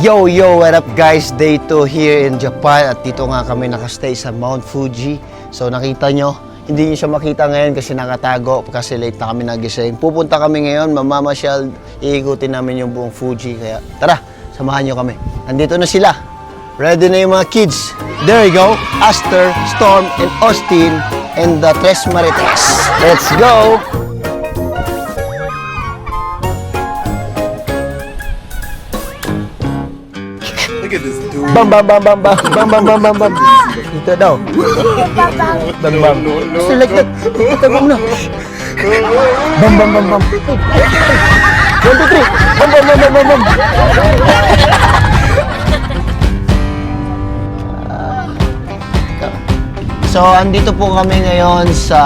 Yo, what up guys? Day 2 here in Japan at dito nga kami nakastay sa Mount Fuji. So nakita nyo, hindi nyo siya makita ngayon kasi nakatago kasi late na kami nagising. Pupunta kami ngayon, mamamasyal, iikutin namin yung buong Fuji. Kaya tara, samahan nyo kami. Andito na sila. Ready na yung mga kids. There you go, Aster, Storm, and Austin, and the Tres Marites. Let's go! Look at this dude. Bam bam bam bam bam bam bam bam bam bam. Dito daw. Bam bam. So like that. Ito mo na. Bam bam bam bam. 1, 2, 3. Bam bam bam bam bam bam. So andito po kami ngayon sa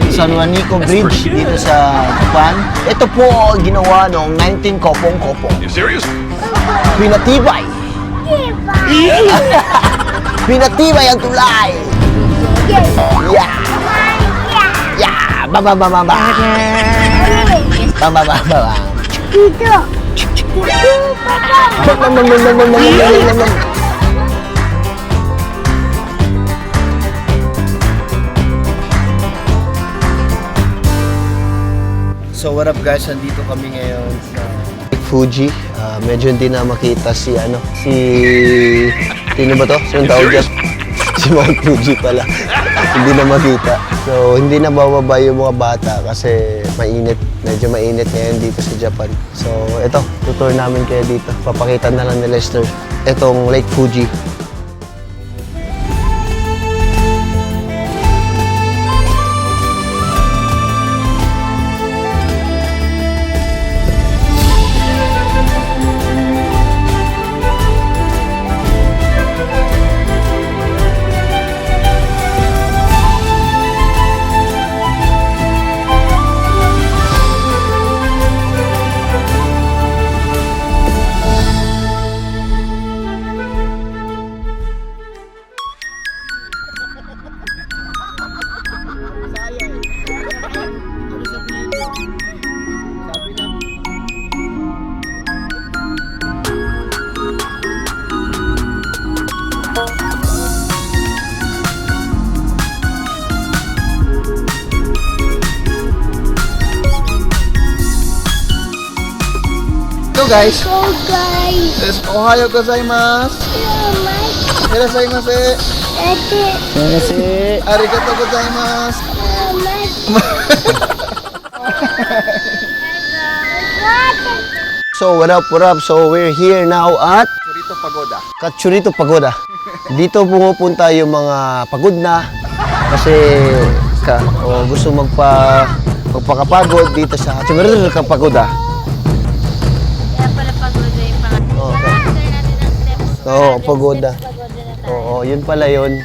San Juanico Bridge dito sa Japan. Ito po ginawa noong 19kopong-kopong. You serious? Pinatibay. Pinatibay ang tulay. Yeah. Yeah. Baba baba baba. Baba baba baba. Dito. So what up guys, andito kami ngayon sa Fuji. Medyo hindi na makita si sino ba to? Sino tawag dyan? Si Mount Fuji pala. Hindi na makita. So hindi na bababa yung mga bata kasi mainit. Medyo mainit ngayon dito sa Japan. So ito, tutur namin kayo dito. Papakita na lang ni Lester itong Lake Fuji. Hello guys. Go guys. Yes, ohayo gozaimasu. Irashaimase. Ate. Arigatou gozaimasu. So what up, what up? So we're here now at Churito Pagoda. Katsurito Pagoda. Dito pumupunta yung mga pagod na kasi gusto magpakapagod dito sa Katsurito Pagoda. Kaya pala pagoda yung pangalan. Okay. After natin ang steps. Oo, pagoda. Pagoda na tayo. Oo, yun pala yun.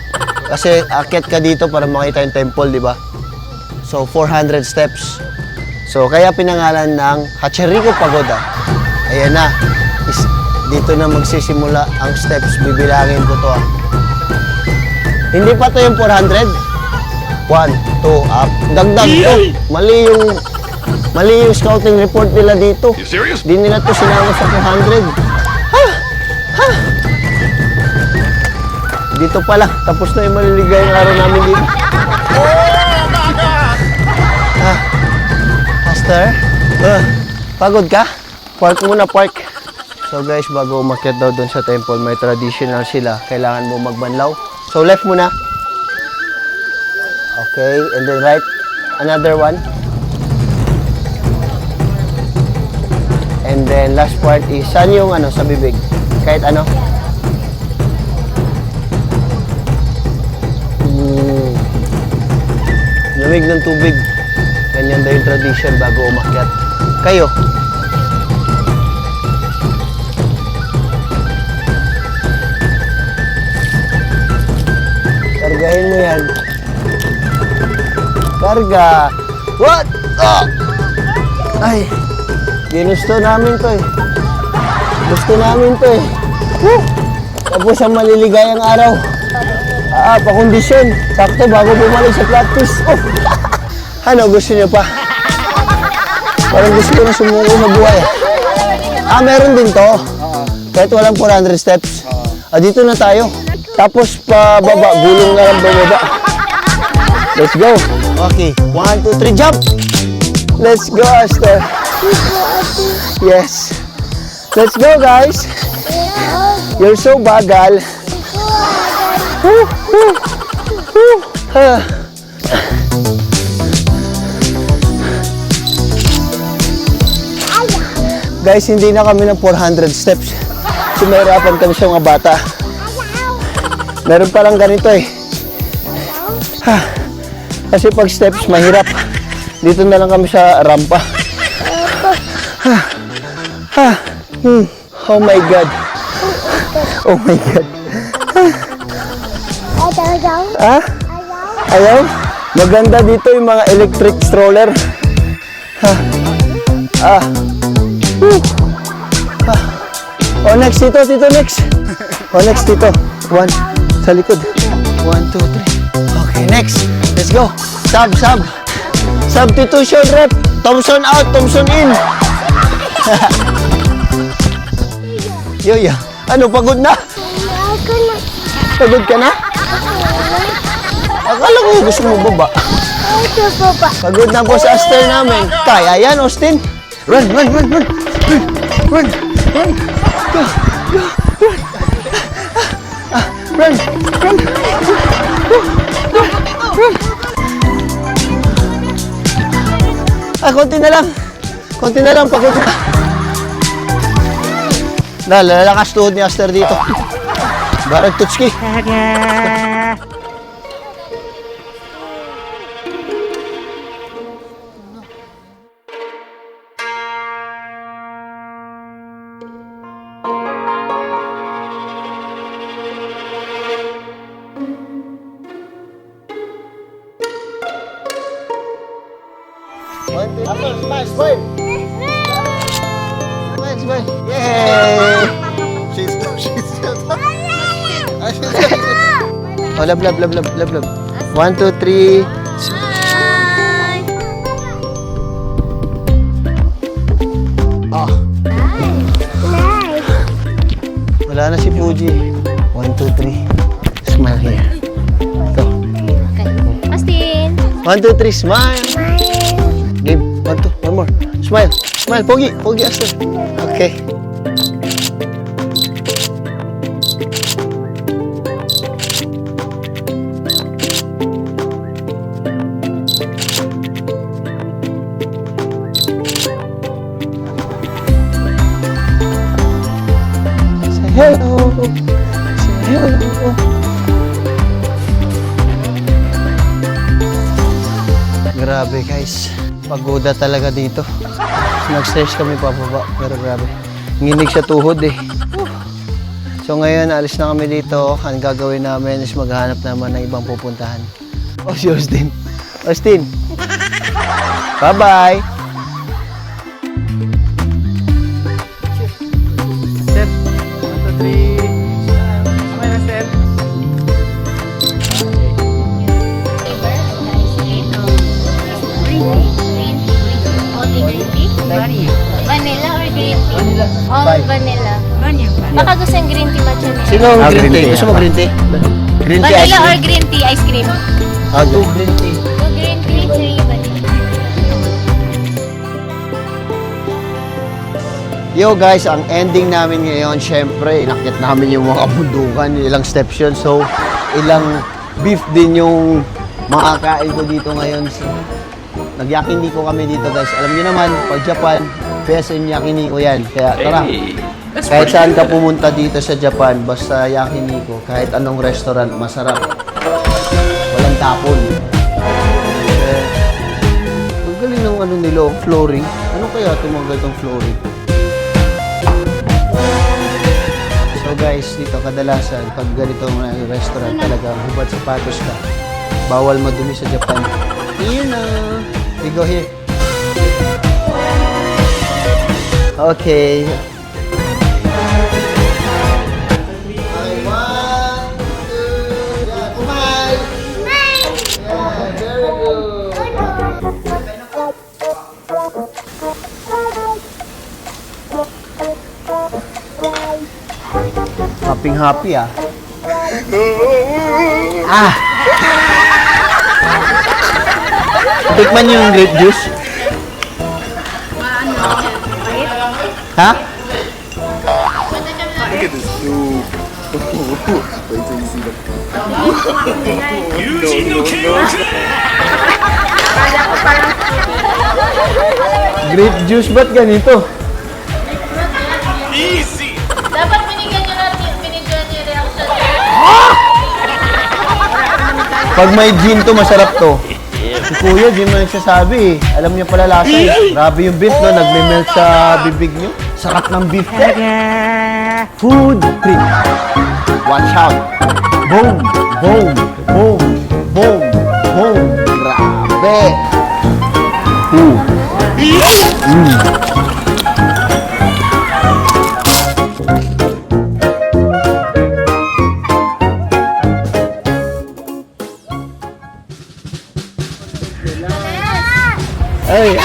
Kasi akyat ka dito para makita yung temple, di ba? So 400 steps. So kaya pinangalan ng Hachiriko Pagoda. Ayan na. Dito na magsisimula ang steps. Bibilangin ko to ah. Hindi pa to yung 400. 1, 2, up. Dagdag to. Mali yung scouting report nila dito. You serious? Di nila to sinama sa 200. Dito pala. Tapos na yung maliligayang araw namin dito. Master? Pagod ka? Park muna, park. So guys, bago umakyat daw doon sa temple, may traditional sila. Kailangan mo magbanlaw. So left muna. Okay, and then right. Another one. And then last part is, saan yung sa bibig? Kahit ano? Lamig ng tubig. Ganyan daw yung tradition bago umakyat. Kayo? Kargahin mo yan. Karga. What? Oh! Ay, ginusto namin to eh. Gusto namin to eh. Woo! Tapos ang maliligayang araw. Pakondisyon. Sakto bago bumalik sa practice. Oh! Ano, gusto niyo pa? Parang gusto ko na sumuko sa buhay. Meron din to. Kahit walang 400 steps. Dito na tayo. Tapos pababa, gulong na lang bababa. Let's go. Okay, 1, 2, 3, jump! Let's go, Aster. Yes. Let's go, guys. You're so bagal. Woo, woo, woo. Guys, hindi na kami ng 400 steps. Sumahirapan kami sa mga bata. Meron palang ganito eh. Kasi pag steps, mahirap. Dito na lang kami sa rampa. Oh my God. Oh my God. Ah? Ayaw? Maganda dito yung mga electric stroller. Oh, next dito, next. Oh, next dito. 1, sa likod. 1, 2, 3. Okay, next. Let's go. Sub. Substitution rep. Thompson out, Thompson in. Yoya, ano, pagod na? Pagod ka na? Akala ko gusto mo baba. Pagod na po sa Aster namin. Kaya yan, Austin. Run. Run. Konti na lang, pagod na. Lalakas tuhod ni Aster dito. Barag Tutski. Smile. Yay! She's Oh, love. 1, 2, 3. Wala na si Fuji. 1, 2, 3. Smile here. Go. Okay. Austin. 1, 2, 3. Smile. Game. 1, 2. One more. Smile. Pogi, Aster. Okay. Hello. Grabe guys. Pagoda talaga dito. Nag-stretch kami pababa. Pero grabe. Nginig sa tuhod eh. So ngayon, alis na kami dito. Ang gagawin namin is maghanap naman ng ibang pupuntahan. Oh, si Austin. Bye-bye. Step. 1, 2, 3. Smile, step. Vanilla or green tea? Vanilla. All Bye. vanilla. Baka gusto yung green tea matcha nila. Sino ang green tea? Gusto mo green tea? Green tea ice Vanilla or cream? green tea ice cream? Two green tea. 2 green tea, 3 vanilla. Yo guys, ang ending namin ngayon, syempre, inakyat namin yung mga bundukan, ilang steps yun. So, ilang beef din yung makakain ko dito ngayon. So, Nag-yakiniko kami dito guys. Alam niyo naman, pag Japan, best in yakiniko yan. Kaya tara, kahit saan ka pumunta dito sa Japan, basta yakiniko, kahit anong restaurant, masarap. Walang tapon. Ang galing ng ano nila, flooring. Ano kaya tumagal tong flooring? So guys, dito kadalasan, pag ganito mga restaurant talaga, hubad sapatos ka. Bawal madumi sa Japan. Here na. We go here. Okay. Happy ah. Ah! Tikman niyo yung grape juice? Ha? Look at this dude. Wait till you see the. Grape juice ba't ganito? Dapat binigyan nyo natin yung reaction. Pag may gin to, masarap to. Si Kuya, di mo nagsasabi eh. Alam niya pala lasa eh. Grabe yung beef, no? Nagme-melt sa bibig niyo. Sarap ng beef ko. Food trip. Watch out. Boom, boom, boom, boom, boom. Grabe. Ay.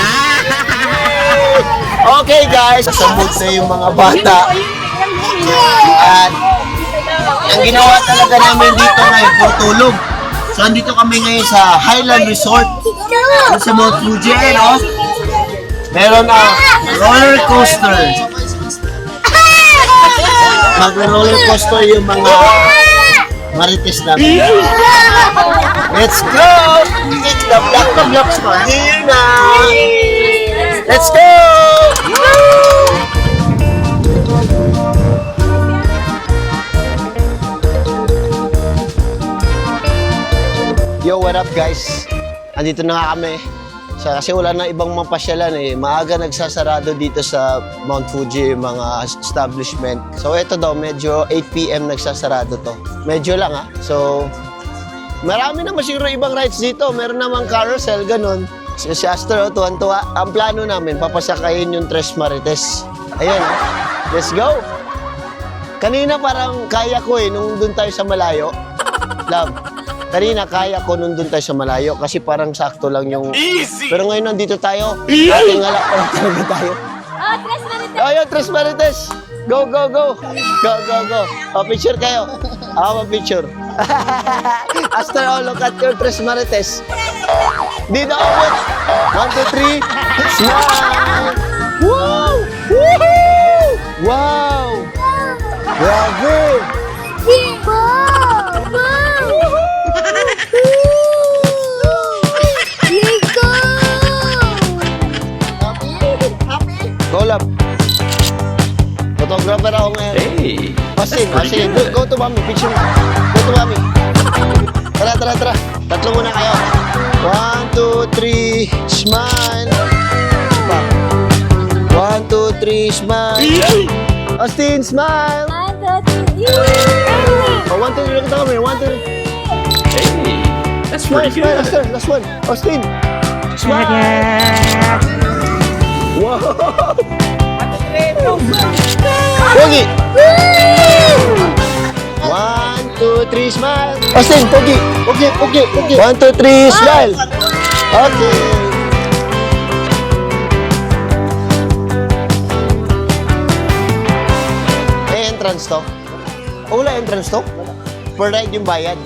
Okay guys, nasamot na yung mga bata. At ang ginawa talaga namin dito ngayon for tulog. So andito kami ngayon sa Highland Resort sa Mount Fuji, no? Meron na roller coaster. Mag-roller coaster yung mga marites namin. Let's go! It's the Black for here now! Let's go! Yo, what up guys? Andito na nga kami. Kasi wala na ibang mapasyalan eh. Maaga nagsasarado dito sa Mount Fuji yung mga establishment. So ito daw, medyo 8 PM nagsasarado to. Medyo lang ha. So, marami naman siguro ibang rides dito. Meron namang carousel, ganun. Si Aster, tuwan-tuwa. Ang plano namin, papasakayin yung Tres Marites. Ayan, let's go! Kanina parang kaya ko eh, nung dun tayo sa malayo. Love. Kanina kaya ko nung dun tayo sa malayo kasi parang sakto lang yung... Easy! Pero ngayon nandito tayo. Ating alak pa lang talaga tayo. Oh, Tres Marites! Oh, yun, Tres Marites! Go, go, go! Go, go, go! O, picture kayo. Ako picture. Aster, oh, look at your Tres Marites. Dito ako. 1, 2, 3. Smile! Wow! Woohoo! Wow! Grabe! Golap. Photographer ako ngayon. Hey! Asin. Go to mommy. Picture mo. Go to mommy. Tara. Tatlo muna kayo. 1, 2, 3. Smile. 1, 2, 3. Smile. Austin, smile. 1, 2, 3. Oh, 1, 2, 3 lang kami. 1, 2, 3. Hey, that's Smile, pretty smile, good. Aster. Last one. Austin. Smile. Wow. Pogi. 1, 2, 3, smile. Austin, Pogi. 1, 2, 3, smile. Okay. May entrance to? O, wala entrance to? Per ride yung bayad.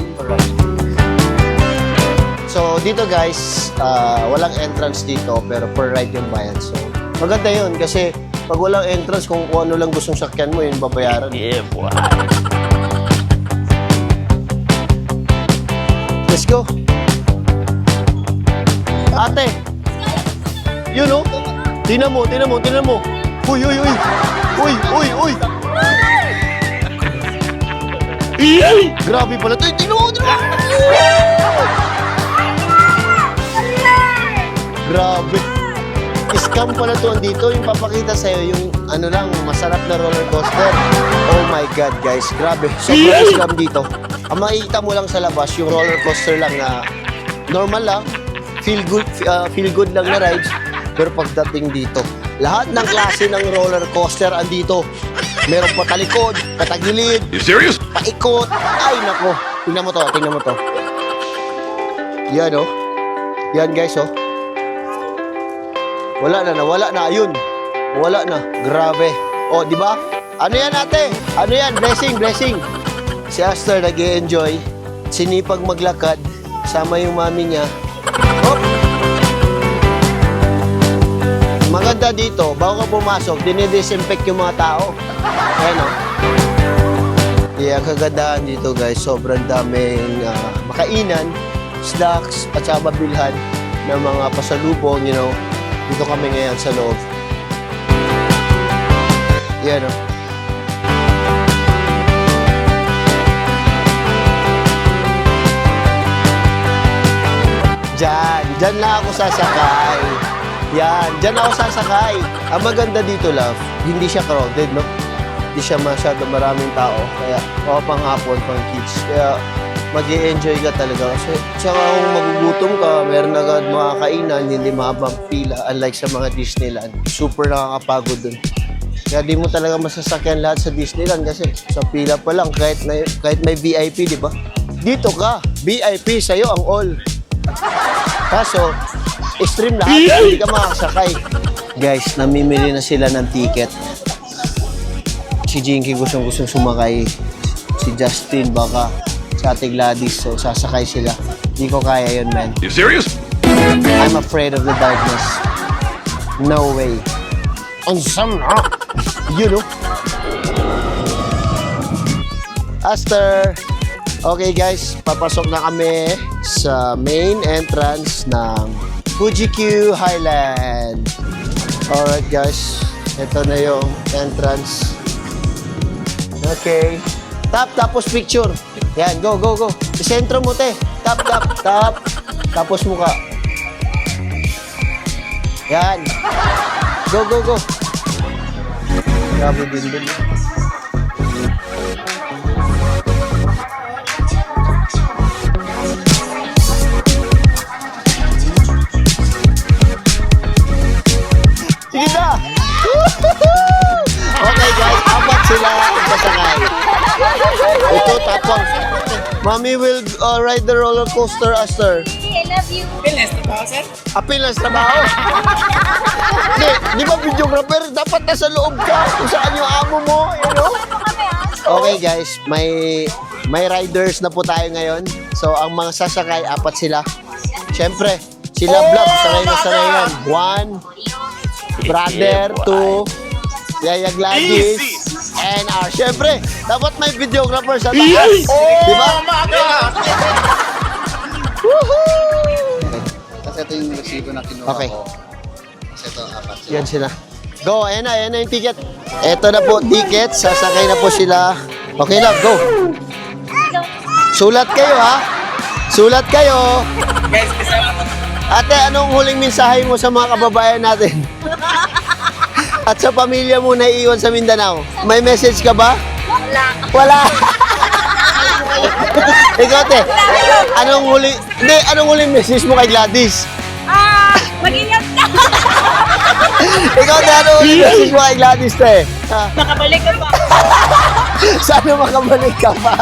So, dito guys, walang entrance dito, pero per ride yung bayad. So, maganda yun kasi pag walang entrance, kung ano lang gustong sakyan mo, yun babayaran. Yeah, boy. Let's go. Ate. Yun oh. Tingnan mo. Uy. Grabe pala to. Tingnan mo. Grabe. Scam pala to andito. Yung papakita sa'yo, yung ano lang, masarap na roller coaster. Oh my God, guys. Grabe. Sobrang scam dito. Ang makikita mo lang sa labas, yung roller coaster lang na normal lang. Feel good lang na rides. Pero pagdating dito, lahat ng klase ng roller coaster andito. Meron patalikod, patagilid, You serious? paikot. Ay, nako. Tingnan mo to. Yan, oh. Yan, guys, oh. Nawala na. Ayun. Wala na. Grabe. Oh, di ba? Ano yan ate? Ano yan? Blessing, blessing. Si Aster nag-i-enjoy. Sinipag maglakad. Sama yung mami niya. Hop! Maganda dito, bago ka pumasok, dinidisinfect yung mga tao. Ayan o. Yeah, kagandahan dito guys, sobrang daming makainan, snacks, at saka mabilhan ng mga pasalubong, you know. Dito kami ngayon sa loob. Yan o. Diyan na ako sasakay. Yan, diyan ako sasakay. Ang maganda dito, love, hindi siya crowded, no? Hindi siya masyado maraming tao. Kaya, pang hapon, pang kids. Kaya, mag-i-enjoy ka talaga. Kasi, tsaka kung magugutom ka, meron agad mga kainan, hindi mahabang pila. Unlike sa mga Disneyland, super nakakapagod dun. Kaya di mo talaga masasakyan lahat sa Disneyland kasi sa pila pa lang, kahit may VIP, di ba? Dito ka, VIP, sa'yo ang all. Kaso, extreme lahat, hindi ka makakasakay. Guys, namimili na sila ng ticket. Si Jinky gustong sumakay. Si Justin baka. Si Ate Gladys, so sasakay sila. Hindi ko kaya yun, man. You serious? I'm afraid of the darkness. No way. On some na. You know? Aster! Okay guys, papasok na kami sa main entrance ng Fuji-Q Highland. Alright guys, ito na yung entrance. Okay. Tap, tapos picture. Yan, go, go, go. Isentro mo, te. Tap, tap, tap. Tapos mukha. Yan. Go, go, go. Grabe din din. Sige na! Okay guys, apat sila sasakay. Ito tapos. Mommy will ride the roller coaster, Aster. I love you. Apil ng trabaho. Di ba videographer? Dapat nasa loob ka kung saan yung amo mo, you know? Okay guys, may riders na po tayo ngayon. So ang mga sasakay, apat sila. Siyempre, sila vlog, sanay na sanay yan. 1, brother, 2, Yaya Gladys, and siyempre, dapat may videographer sa taas. Di ba? Kasi ito yung resibo na kinuha Okay. ko. Kasi ito, apat sila. Yan sila. Go, ayan na yung ticket. Ito na po, ticket. Sasakay na po sila. Okay lang, go. Sulat kayo, ha? Sulat kayo. Guys, kasama ko. Ate, anong huling mensahe mo sa mga kababayan natin? At sa pamilya mo na iiwan sa Mindanao? May message ka ba? Wala. Wala. Ikaw, te. Anong huling message mo kay Gladys? Mag-ingat ka. Ikaw, te, anong huling message mo kay Gladys, te? Nakabalik ka pa. Sana makabalik ka pa.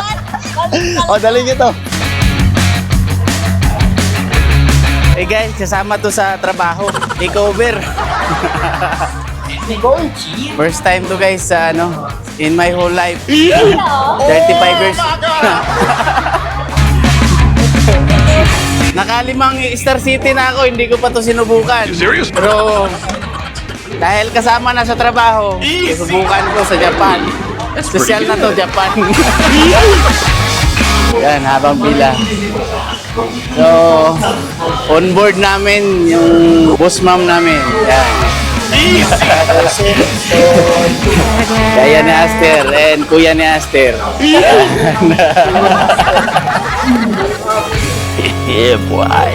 O, dali nyo to. Eh guys, kasama to sa trabaho. Takeover. First time to guys sa in my whole life. 35 years. Nakalimang Star City na ako, hindi ko pa to sinubukan. You serious? Pero dahil kasama na sa trabaho, susubukan ko sa Japan. Special na to, Japan. Yan, habang pila. So, on board namin yung boss ma'am namin. Yan. Kaya ni Aster and kuya ni Aster. Yeah, boy.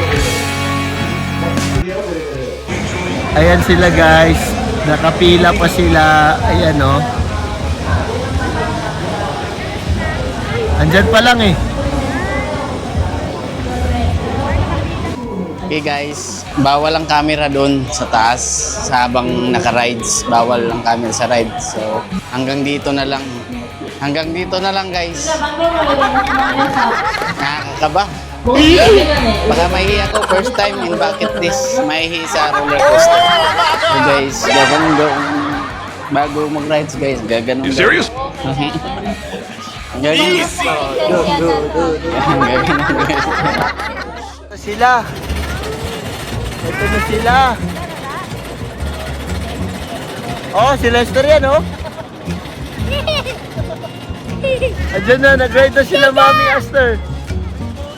Ayan sila guys. Nakapila pa sila. Ayan o. Andyan pa lang eh. Okay guys, bawal ang camera doon sa taas sa habang naka-rides. Bawal ang camera sa ride. So, hanggang dito na lang. Hanggang dito na lang guys. Nakakaba. Baka mahihi ako first time in bucket list. Mahihi sa roller coaster. So guys, bago mag-rides guys, gaganon. You serious? Gaganon. Gaganon guys. Ito sila. Ito na sila. Oh, si Lester yan, oh. Andiyan na, nag-ride na sila, Mami Aster.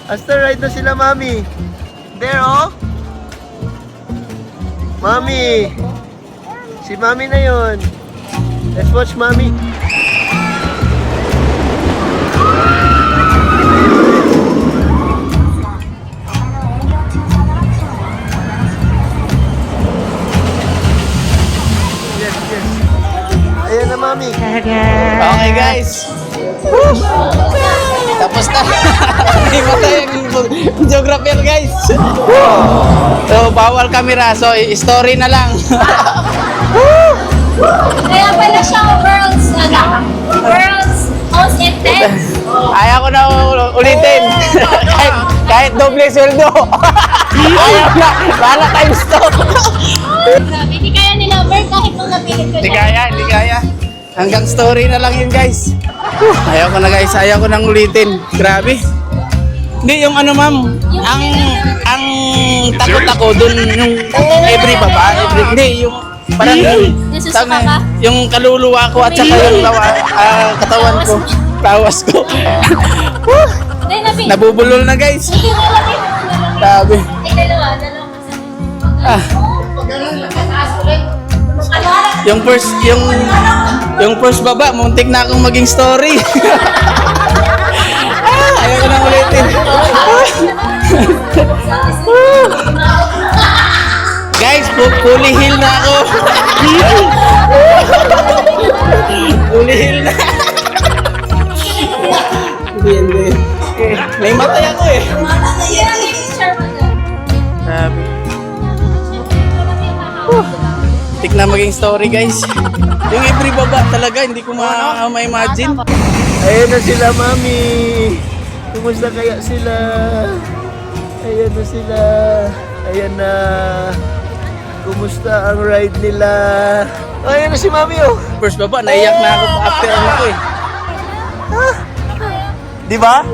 Aster, ride na sila, Mami. There, oh. Mami. Si Mami na yun. Let's watch Mami. Yes, yes. Ayan na, Mami. Okay guys. Tapos na. Hindi matay ang videographer guys. So bawal camera, so story na lang. Kaya pala siya world's most intense. Ayaw ko na ulitin. kahit doble sweldo. Ayaw na. Bahala times to. Grabe, hindi kaya ni Lover kahit nung napilit ko Hindi siya. kaya, hindi kaya. Hanggang story na lang yun guys. Ayaw ko na guys, ayaw ko nang ulitin. Grabe. Hindi, yung ano ma'am, ang takot ako dun, yung every baba, hindi, yung parang Nasusuka ka? yung kaluluwa ko at saka yung katawan ko, tawas ko. Hindi, napilit. Nabubulol na guys. Hindi mo lang yun. Grabe. Ay, dalawa Ah, yung first baba, muntik na akong maging story. Ayaw ko nang ulitin. Guys, fully heal na ako. Fully heal na. Hindi. May matay ako eh. Grabe. Tik na maging story guys. Yung every baba talaga, hindi ko ma-imagine. Ayan na sila, Mami. Kumusta kaya sila? Ayan na sila. Ayan na. Kumusta ang ride nila? Ayan na si Mami, oh. First baba, naiyak na ako after ano ko eh. Di ba?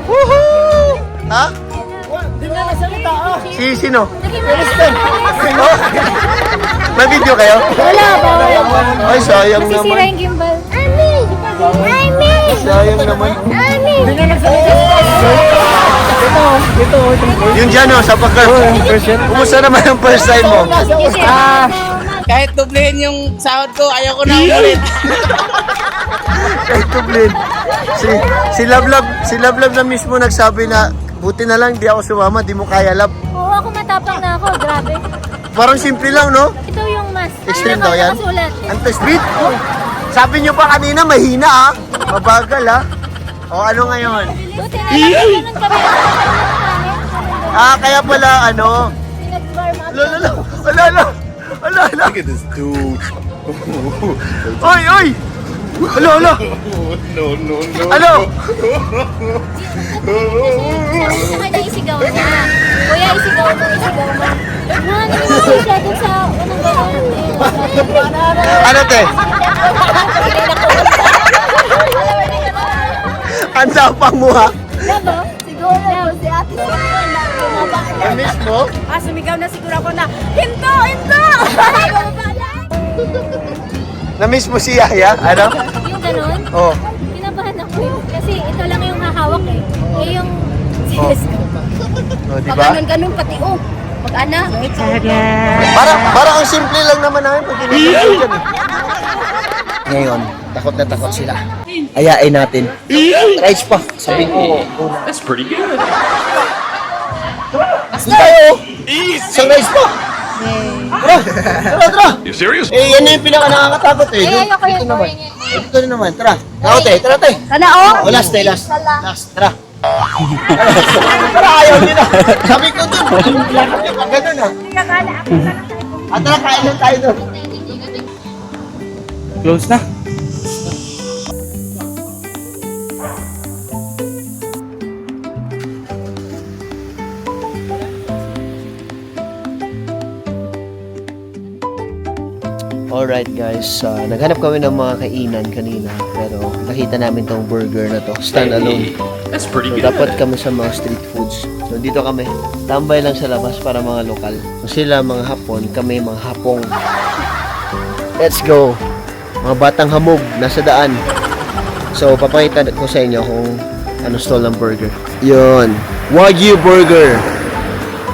Woohoo! Ha? Si sino? Oh? May video kayo? Wala, bawal. Ay, sayang Masisira naman. yung gimbal. Ami! Sayang naman. Ami! Yung dyan, oh, sa pagka. Kumusta naman ang first time mo? Kahit doblehin yung sahod ko, ayaw ko na ulit. Kahit tublin. Si Lablab na mismo nagsabi na, buti na lang di ako sumama, di mo kaya, Lab. Oo, ako matapang na ako. Grabe. Parang simple lang, no? Ito yung mas. Extreme Ano daw yan? nakasulat? Antes beat? Sabi nyo pa kanina, mahina, ah. Mabagal, ah. O, ano ngayon? Buti na lang. Ganun kami. Ah, kaya pala, ano? Pinag-warm up. Lolo, ala. Look at this dude. Oy! Alo! No, no, no. Ano? Gusto ka na isigaw niya. Kuya, isigaw mo. Mga naman siya dun sa unang gano'n. Ano, te? Ang sapang mo, ha? Diba? Siguro si ate Na-miss mo? sumigaw na siguro ako na, Hinto! Na-miss mo si Yaya? Ano? Yung ganun, Oh. kinabahan ako yun. Kasi ito lang yung hahawak eh. Eh yung CS ko. Oh, di Pag ba? ganun pati, pag ana. Parang ang simple lang naman namin pag tinigil dyan, eh. Ngayon, takot na takot sila. Ayain natin. Rides pa. Sabi ko, That's pretty good. hindi tayo. Isang rides pa. Tara. You serious? Eh, yan na yung pinaka nakakatakot eh. ayoko yun, Dito naman. boring yun. Eh, dito naman. Tara. Tara, te. Tara, te. Sana Oh, last, te. Last. Tara. Tara, ayaw nyo na. Sabi ko dun. Lakad nyo pag ganun, ah. Tara, kain lang tayo dun. Close na. Alright guys, naghanap kami ng mga kainan kanina pero nakita namin tong burger na to, standalone. That's pretty So good. dapat kami sa mga street foods. So dito kami, tambay lang sa labas para mga lokal. So sila mga Hapon, kami mga Hapong. Let's go! Mga batang hamog, nasa daan. So papakita ko sa inyo kung ano stall ng burger. Yun, Wagyu Burger.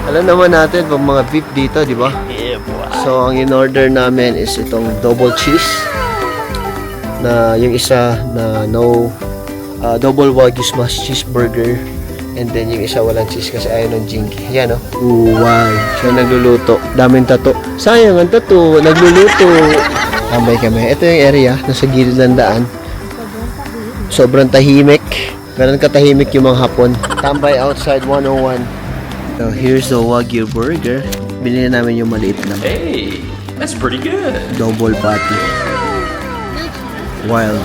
Alam naman natin pag mga beef dito, di ba? So, ang in-order namin is itong double cheese na yung isa na double Wagyu smash cheeseburger and then yung isa walang cheese kasi ayaw ng jinky. Yan, oh. Wow. Siya nagluluto. Daming tato. Sayang ang tato. Nagluluto. Tambay kami. Ito yung area. Nasa gilid ng daan. Sobrang tahimik. Ganun katahimik yung mga Hapon. Tambay outside 101. So, here's the Wagyu burger. Binili namin yung maliit na Hey, that's pretty good. double patty. Wild.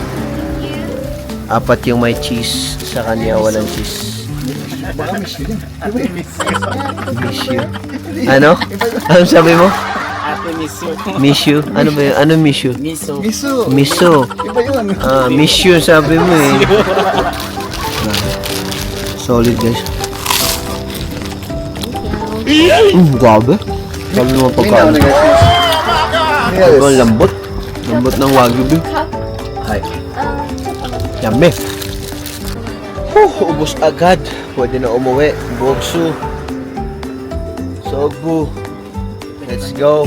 Apat yung may cheese, sa kanya walang cheese. Miss you. Ano? Ano sabi mo? Ate miso. Miss you? Ano ba yun? Ano miss you? Miso. Miso. Miso. Iba yun. Miss you sabi mo eh. Solid guys. Grabe. Sabi mo pagkain. Sobrang lambot. Lambot ng Wagyu beef. Ay. Yummy. Ubus agad. Pwede na umuwi. Bogsu. Sogu. Let's go.